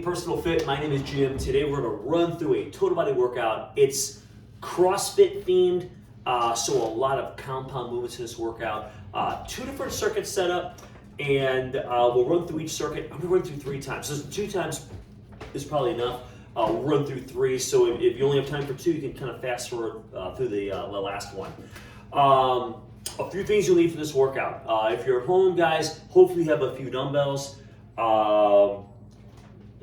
Personal Fit. My name is Jim. Today we're going to run through a total body workout. It's CrossFit themed, so a lot of compound movements in this workout. Two different circuits set up, and we'll run through each circuit. I'm going to run through 3 times. So 2 times is probably enough. We'll run through 3, so if you only have time for 2, you can kind of fast forward through the last one. A few things you'll need for this workout. If you're at home, guys, hopefully you have a few dumbbells.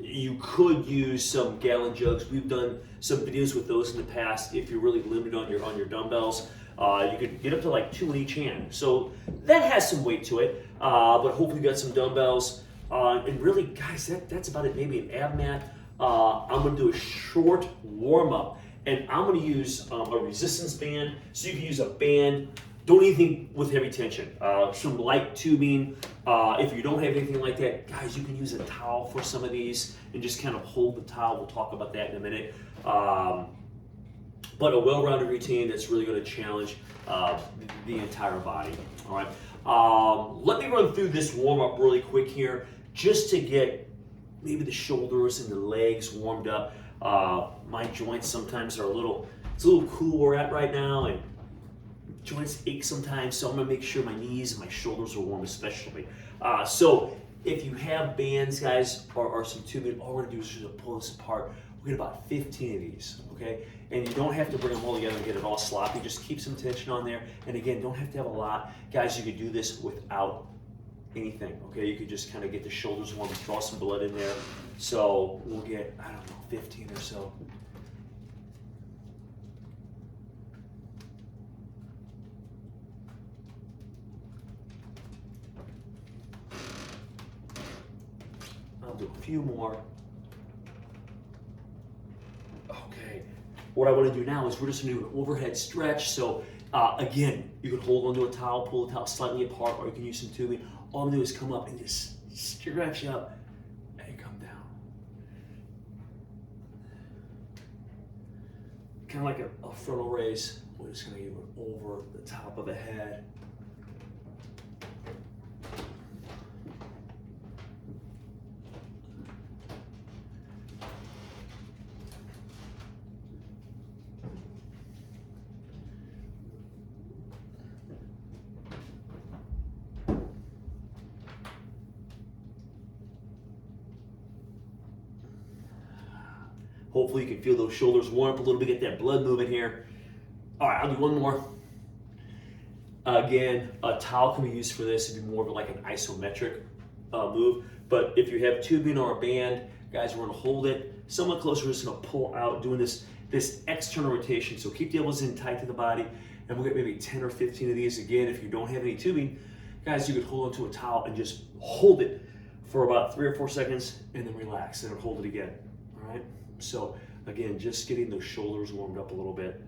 You could use some gallon jugs. We've done some videos with those in the past. If you're really limited on your dumbbells, you could get up to like 2 in each hand. So that has some weight to it, but hopefully you got some dumbbells. And really, guys, that's about it. Maybe an ab mat. I'm gonna do a short warm up, and I'm gonna use a resistance band. So you can use a band. Don't anything with heavy tension. Some light tubing. If you don't have anything like that, guys, you can use a towel for some of these and just kind of hold the towel. We'll talk about that in a minute. But a well-rounded routine that's really going to challenge the entire body. All right. Let me run through this warm-up really quick here, just to get maybe the shoulders and the legs warmed up. My joints sometimes are it's a little cool where we're at right now, and joints ache sometimes, so I'm gonna make sure my knees and my shoulders are warm especially. So if you have bands, guys, or some tubing, all we're gonna do is just pull this apart. We'll get about 15 of these, okay? And you don't have to bring them all together and get it all sloppy. Just keep some tension on there. And again, don't have to have a lot. Guys, you could do this without anything, okay? You could just kind of get the shoulders warm, draw some blood in there. So we'll get, I don't know, 15 or so. I'll do a few more. Okay. What I want to do now is we're just going to do an overhead stretch. So again, you can hold onto a towel, pull the towel slightly apart, or you can use some tubing. All I'm going to do is come up and just stretch up and come down. Kind of like a frontal raise. We're just going to go over the top of the head. Hopefully you can feel those shoulders warm up a little bit, get that blood moving here. All right, I'll do one more. Again, a towel can be used for this. It'd be more of like an isometric move. But if you have tubing or a band, guys, we're gonna hold it somewhat closer. We're just gonna pull out, doing this external rotation. So keep the elbows in tight to the body, and we'll get maybe 10 or 15 of these. Again, if you don't have any tubing, guys, you could hold onto a towel and just hold it for about 3 or 4 seconds, and then relax, and then hold it again, all right? So again, just getting those shoulders warmed up a little bit.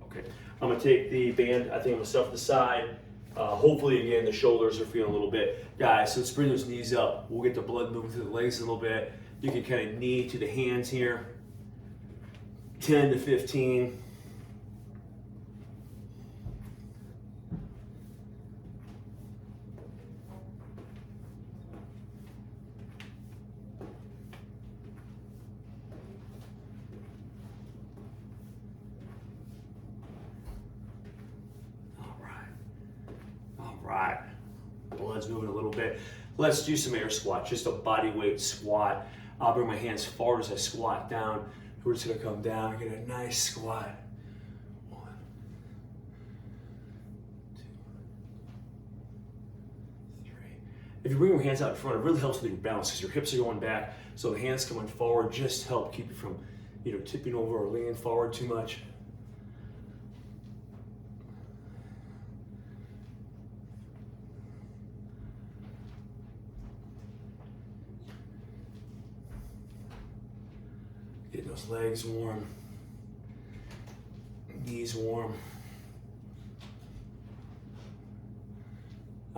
Okay, I'm gonna take the band, I think I'm gonna stuff the side. Hopefully, again, the shoulders are feeling a little bit. Guys, so let's bring those knees up. We'll get the blood moving through the legs a little bit. You can kind of knee to the hands here. 10 to 15. Right, blood's moving a little bit. Let's do some air squats, just a body weight squat. I'll bring my hands forward as I squat down. We're just gonna come down and get a nice squat. 1, 2, 3. If you bring your hands out in front, it really helps with your balance because your hips are going back. So the hands coming forward just help keep you from, tipping over or leaning forward too much. Get those legs warm, knees warm.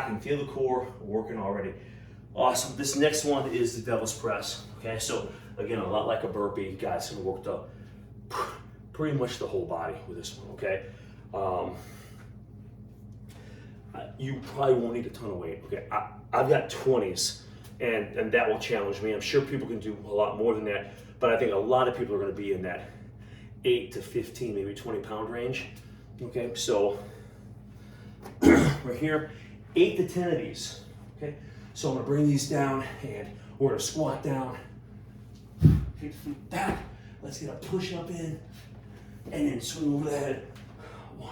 I can feel the core working already. Awesome. This next one is the devil's press. Okay, so again, a lot like a burpee, guys, gonna work pretty much the whole body with this one. Okay, you probably won't need a ton of weight. Okay, I've got 20s, and that will challenge me. I'm sure people can do a lot more than that, but I think a lot of people are going to be in that 8 to 15, maybe 20-pound range. Okay, so we're here, 8 to 10 of these. Okay, so I'm going to bring these down, and we're going to squat down. Keep the feet back. Let's get a push up in, and then swing over the head. 1.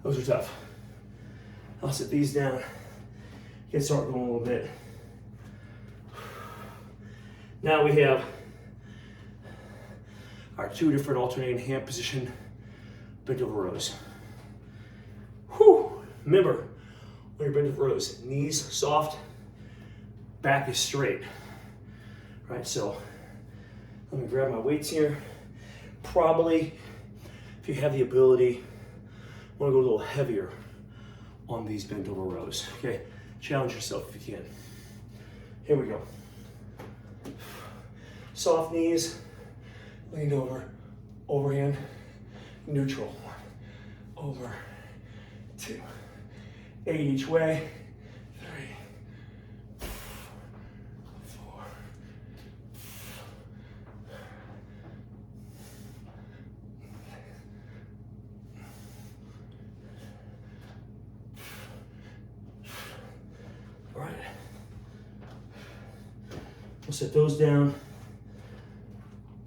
Those are tough. I'll set these down, get started going a little bit. Now we have our 2 different alternating hand position bent over rows. Whew. Remember, when you're bent over rows, knees soft, back is straight. Right, so let me grab my weights here. Probably, if you have the ability, I want to go a little heavier on these bent over rows. Okay, challenge yourself if you can. Here we go. Soft knees, leaned over, overhand, neutral. 1, over, 2, 8 each way, 3, 4. All right. We'll set those down.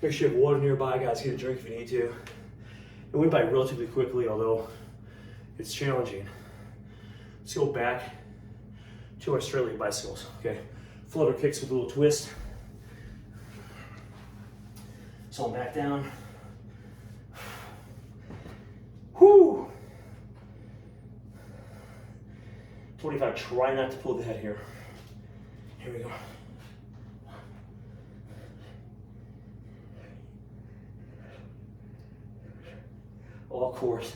Make sure you have water nearby, guys. Get a drink if you need to. It went by relatively quickly, although it's challenging. Let's go back to our straight leg bicycles. Okay, flutter kicks with a little twist. So I'm back down. Whoo! 25. Try not to pull the head here. Here we go. All course.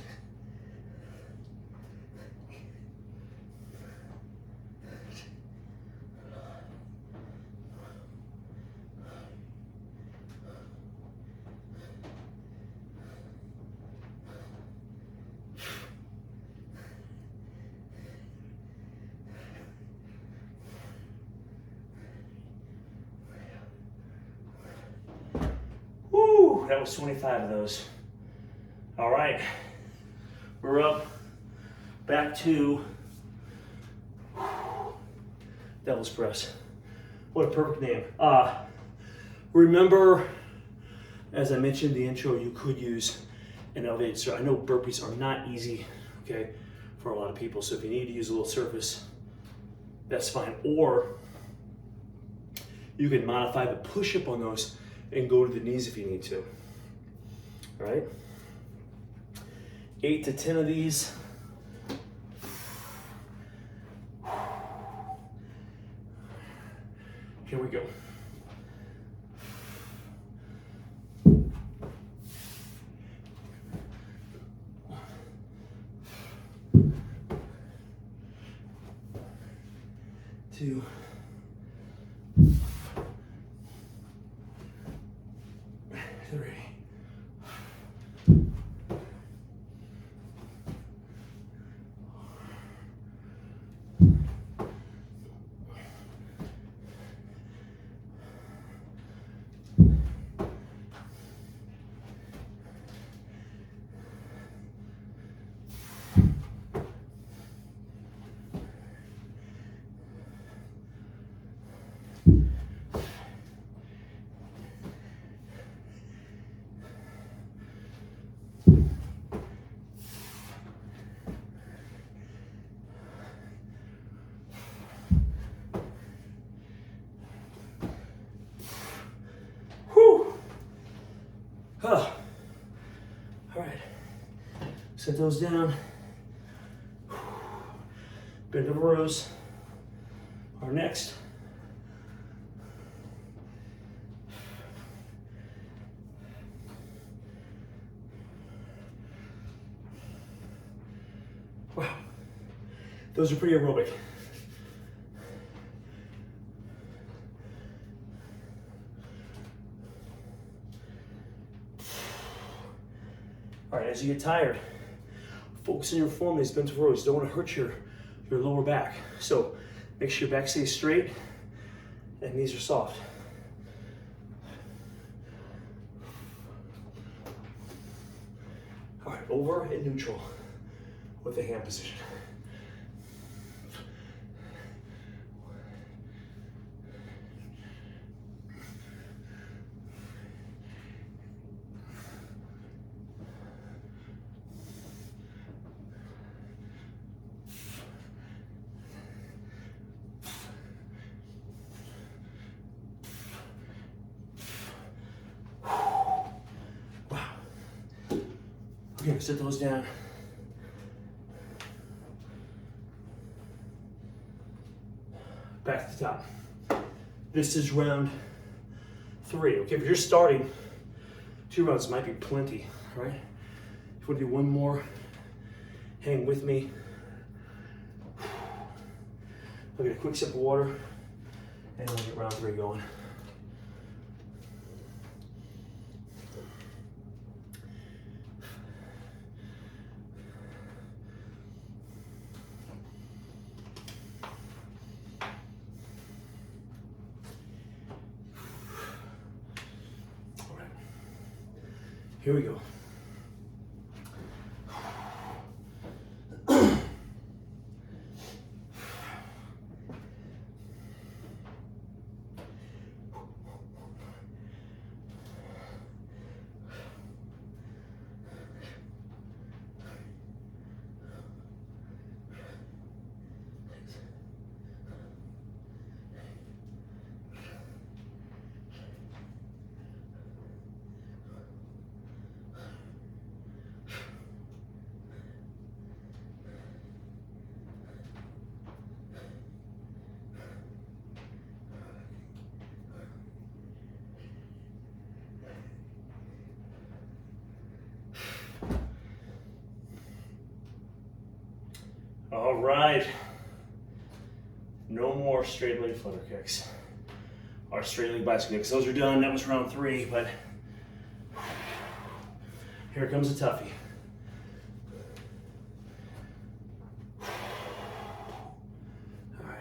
Woo! That was 25 of those. All right, we're up back to devil's press. What a perfect name. Remember, as I mentioned in the intro, you could use an elevated surface. I know burpees are not easy, okay, for a lot of people. So if you need to use a little surface, that's fine. Or you can modify the push-up on those and go to the knees if you need to. All right. 8 to 10 of these. Here we go. Two. 3. 4. All right, set those down. Bend over rows. Our next. Wow, those are pretty aerobic. All right, as you get tired, focus on your form, these bent over rows. You don't want to hurt your lower back. So make sure your back stays straight and knees are soft. All right, over and neutral with the hand position. Okay, set those down. Back to the top. This is round 3. Okay, if you're starting, 2 rounds might be plenty, right? If you want to do one more, hang with me. I'll get a quick sip of water and we'll get round 3 going. Here we go. All right, no more straight leg flutter kicks or straight leg bicycle kicks. Those are done. That was round 3, but here comes a toughie. All right.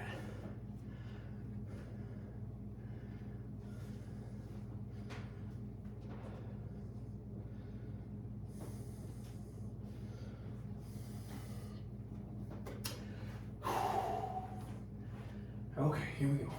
Okay, here we go.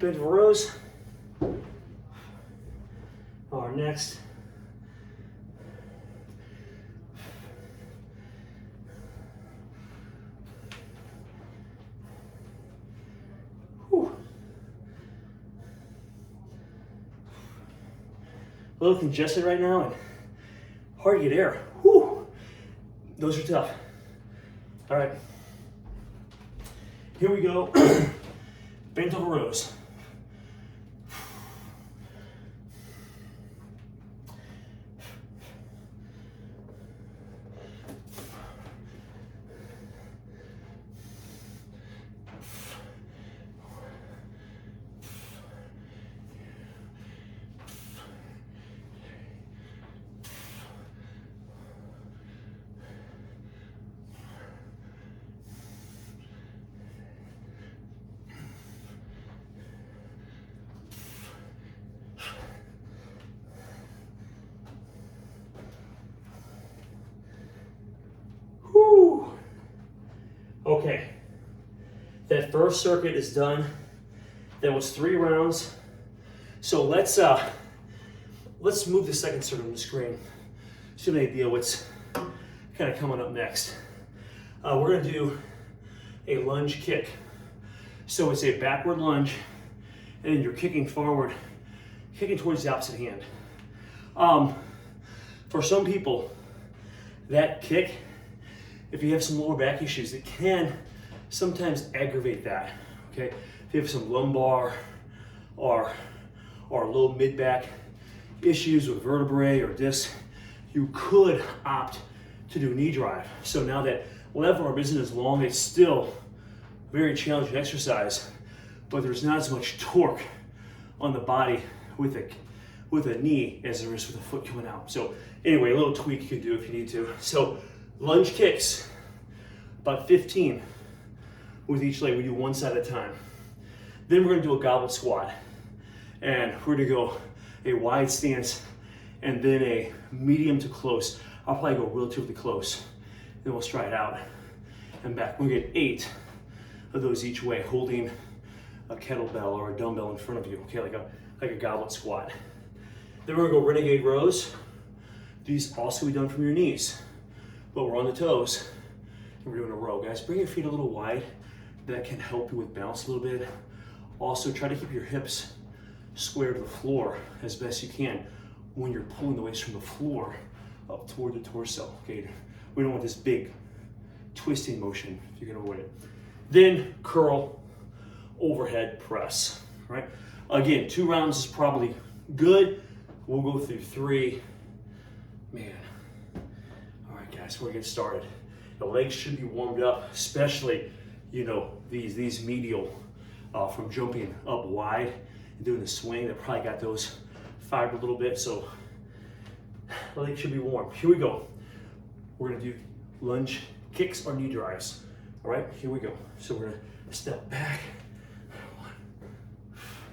Bend over rows. Our next. Whew. A little congested right now and hard to get air. Whew. Those are tough. All right. Here we go. Bent over rows. Okay, that first circuit is done. That was 3 rounds. So let's move the second circuit on the screen. So you have an idea what's kind of coming up next. We're gonna do a lunge kick. So it's a backward lunge, and then you're kicking forward, kicking towards the opposite hand. For some people, that kick, if you have some lower back issues, it can sometimes aggravate that, okay? If you have some lumbar or low mid-back issues with vertebrae or disc, you could opt to do a knee drive. So now that lever isn't as long, it's still a very challenging exercise, but there's not as much torque on the body with a knee as there is with a foot coming out. So anyway, a little tweak you can do if you need to. So lunge kicks, about 15 with each leg. We do one side at a time. Then we're gonna do a goblet squat. And we're gonna go a wide stance and then a medium to close. I'll probably go relatively close. Then we'll stride out and back. We'll get 8 of those each way, holding a kettlebell or a dumbbell in front of you, okay, like a goblet squat. Then we're gonna go renegade rows. These also be done from your knees, but we're on the toes, and we're doing a row. Guys, bring your feet a little wide. That can help you with balance a little bit. Also, try to keep your hips square to the floor as best you can when you're pulling the weights from the floor up toward the torso, okay? We don't want this big twisting motion if you can avoid it. Then curl, overhead press, right? Again, 2 rounds is probably good. We'll go through 3. Man. All right, guys, we're gonna get started. The legs should be warmed up, especially, you know, these medial from jumping up wide and doing the swing. That probably got those fired a little bit, so the legs should be warm. Here we go. We're gonna do lunge kicks or knee drives. All right, here we go. So we're gonna step back. 1, 2, 4, 5.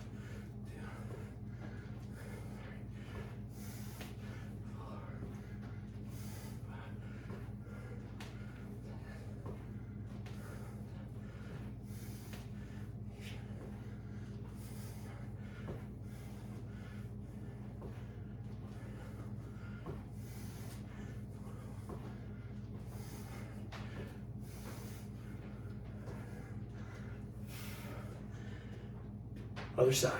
Other side.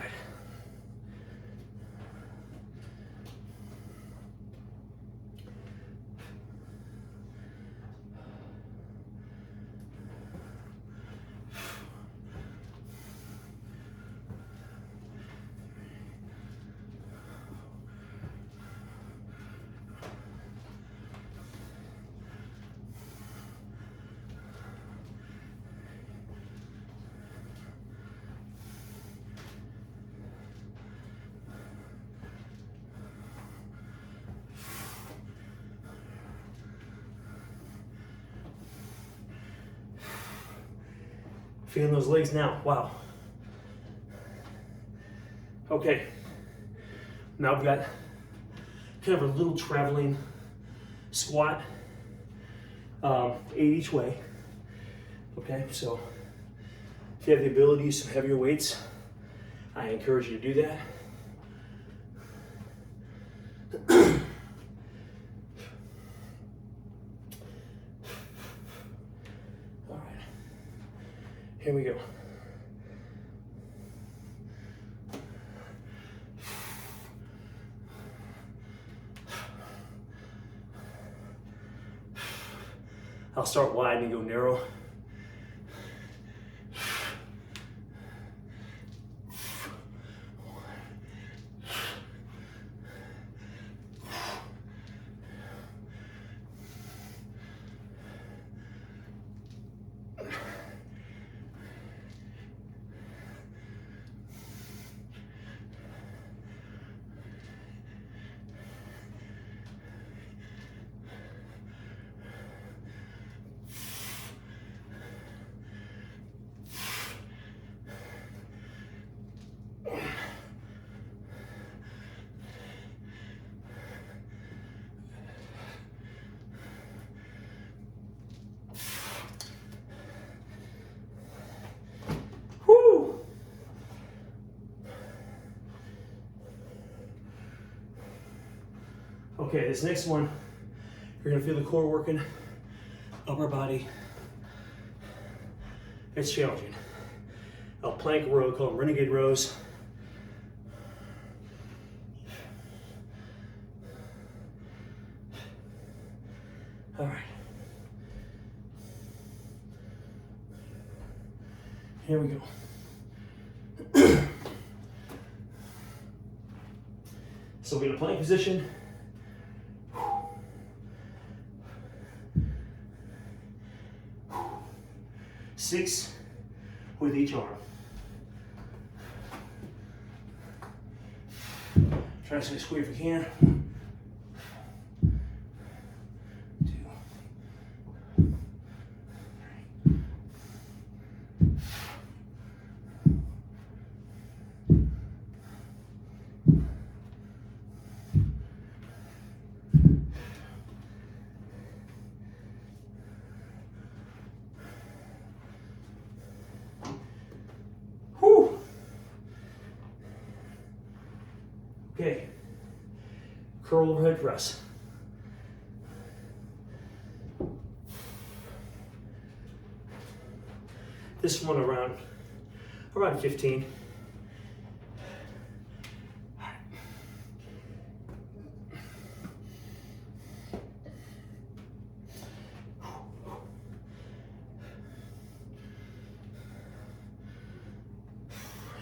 Feeling those legs now, wow. Okay, now we've got kind of a little traveling squat, 8 each way. Okay, so if you have the ability to use some heavier weights, I encourage you to do that. Here we go. I'll start wide and go narrow. Okay, this next one, you're gonna feel the core working, upper body. It's challenging. I'll plank row, call them renegade rows. All right. Here we go. So we're in a plank position. 6 with each arm. Try to stay square if you can. 2, 3. Whew. Okay. Curl overhead press. This one around 15.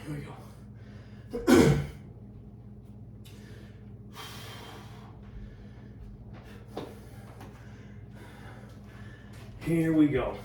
Here we go. Here we go.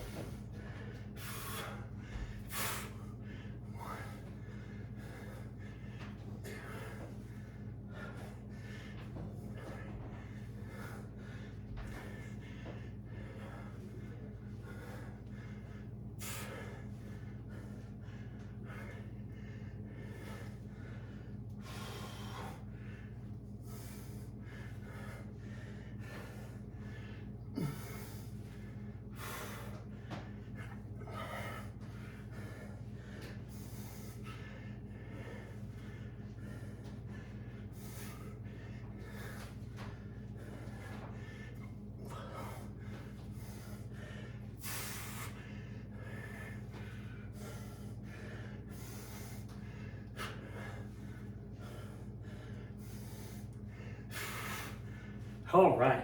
All right,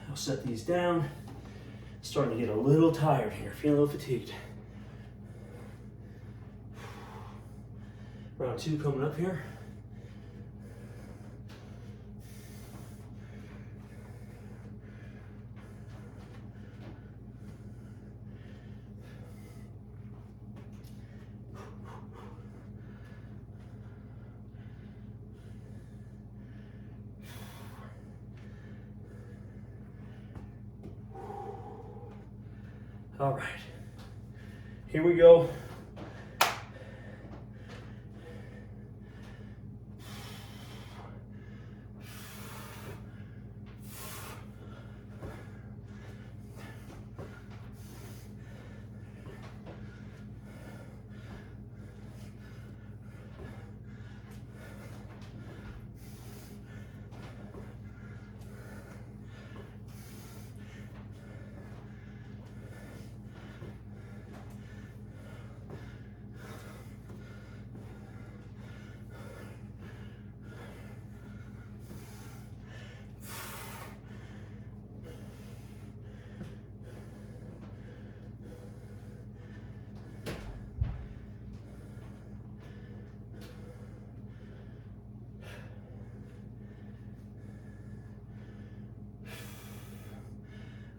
I'll set these down. Starting to get a little tired here, feeling a little fatigued. Round 2 coming up here. All right, here we go.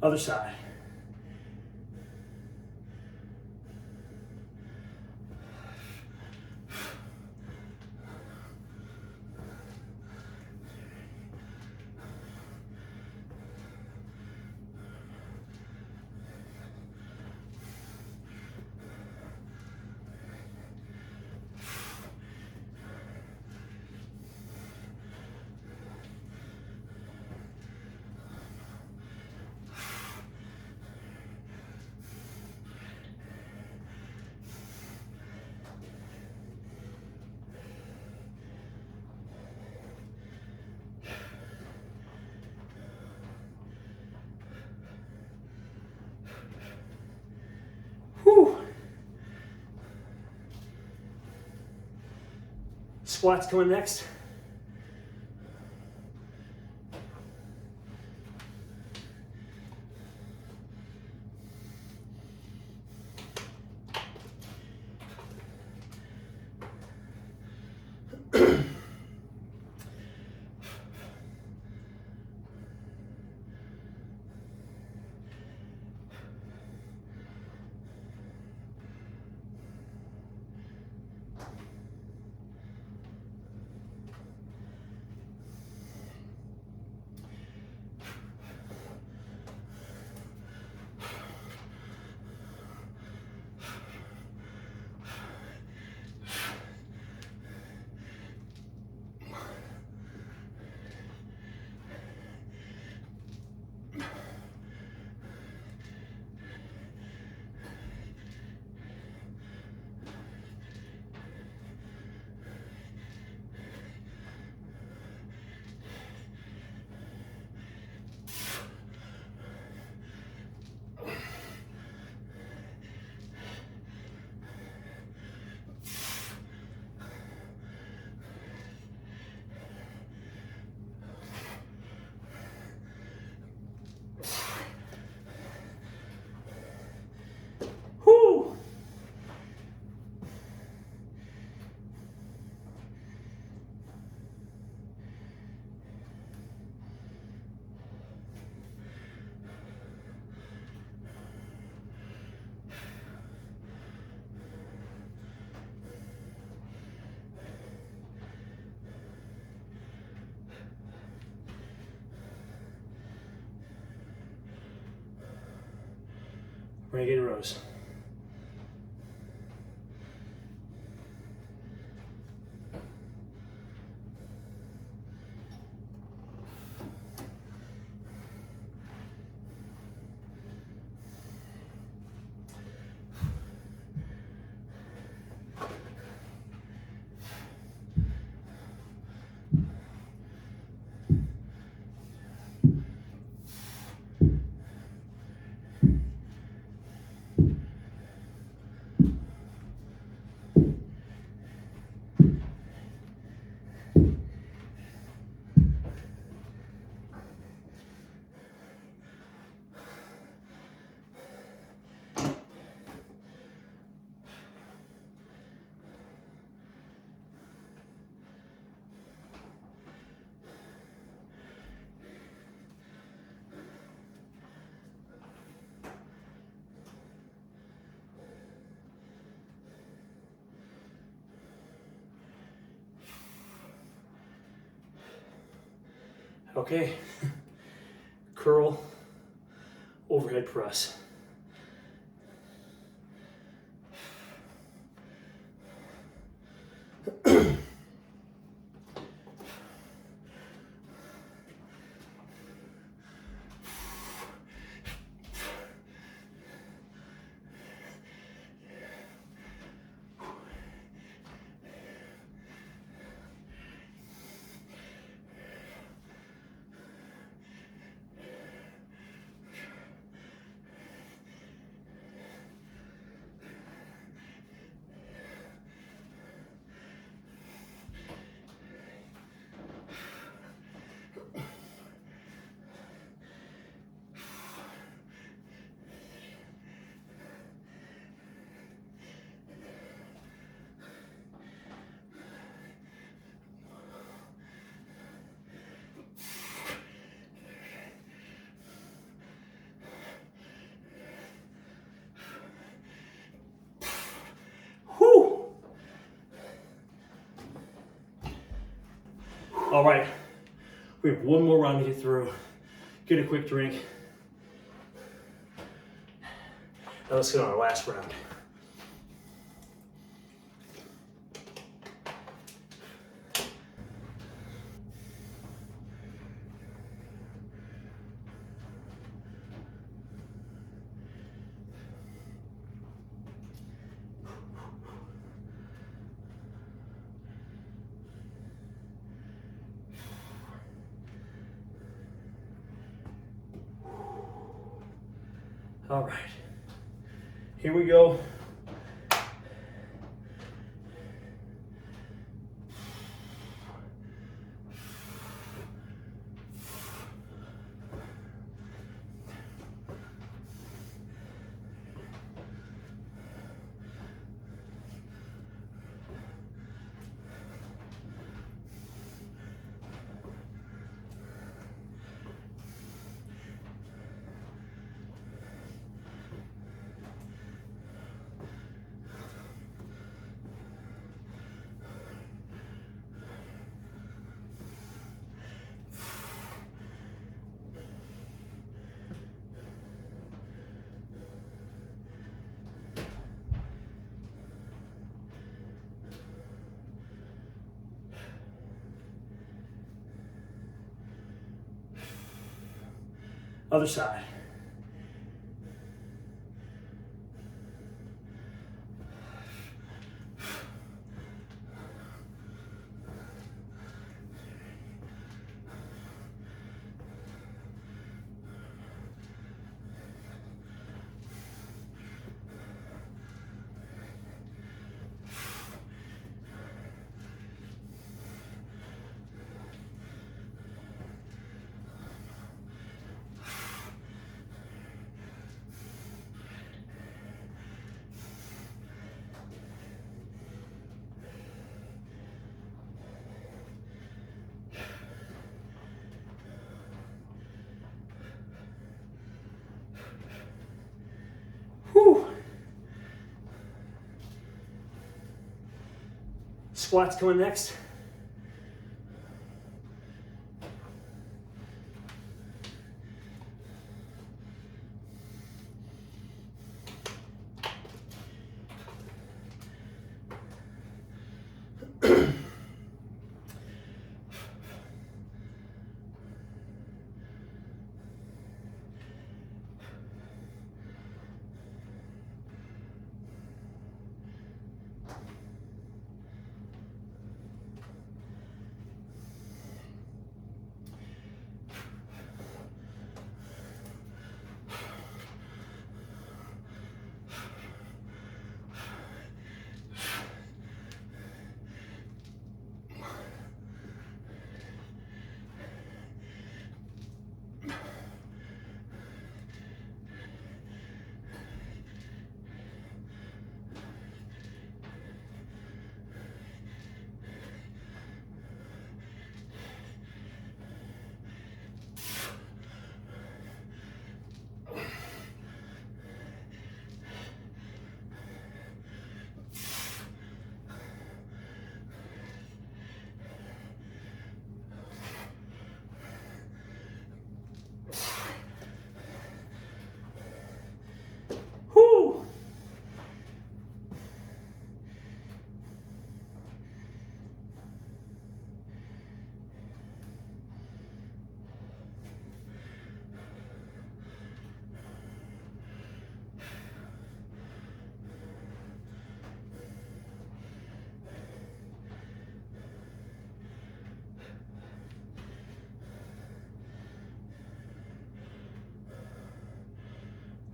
Other side. Whew. Squats coming next. Whew. Renegade rows. Okay, curl, overhead press. All right, we have one more round to get through. Get a quick drink. Now let's get on our last round. All right, here we go. Other side. Whew. Squats coming next. Whew.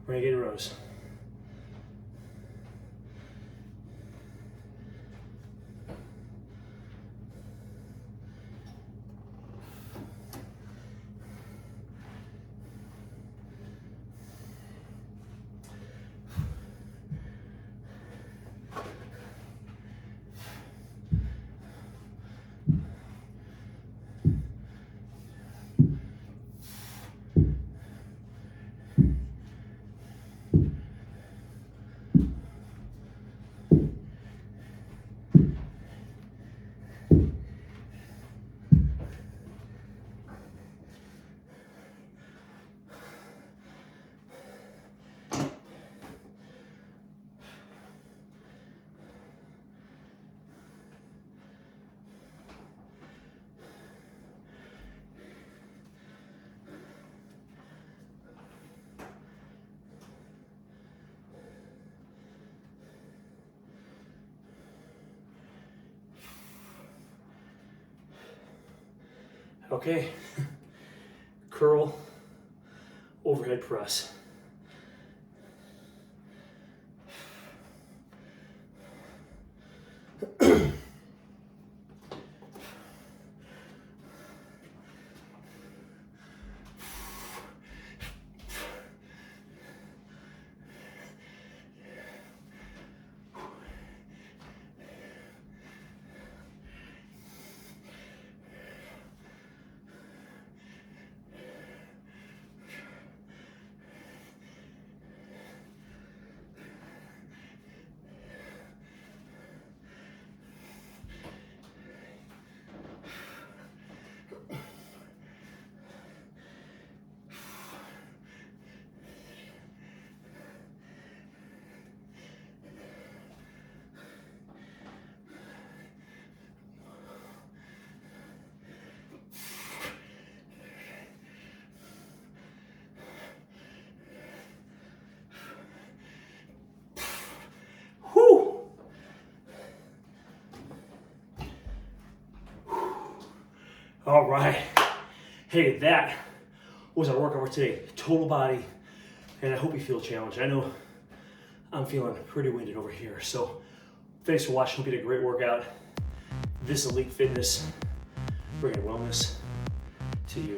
Renegade rows. Okay, curl, overhead press. All right. Hey, that was our workout for today. Total body. And I hope you feel challenged. I know I'm feeling pretty winded over here. So thanks for watching. Hope you did a great workout. This Elite Fitness, bringing wellness to you.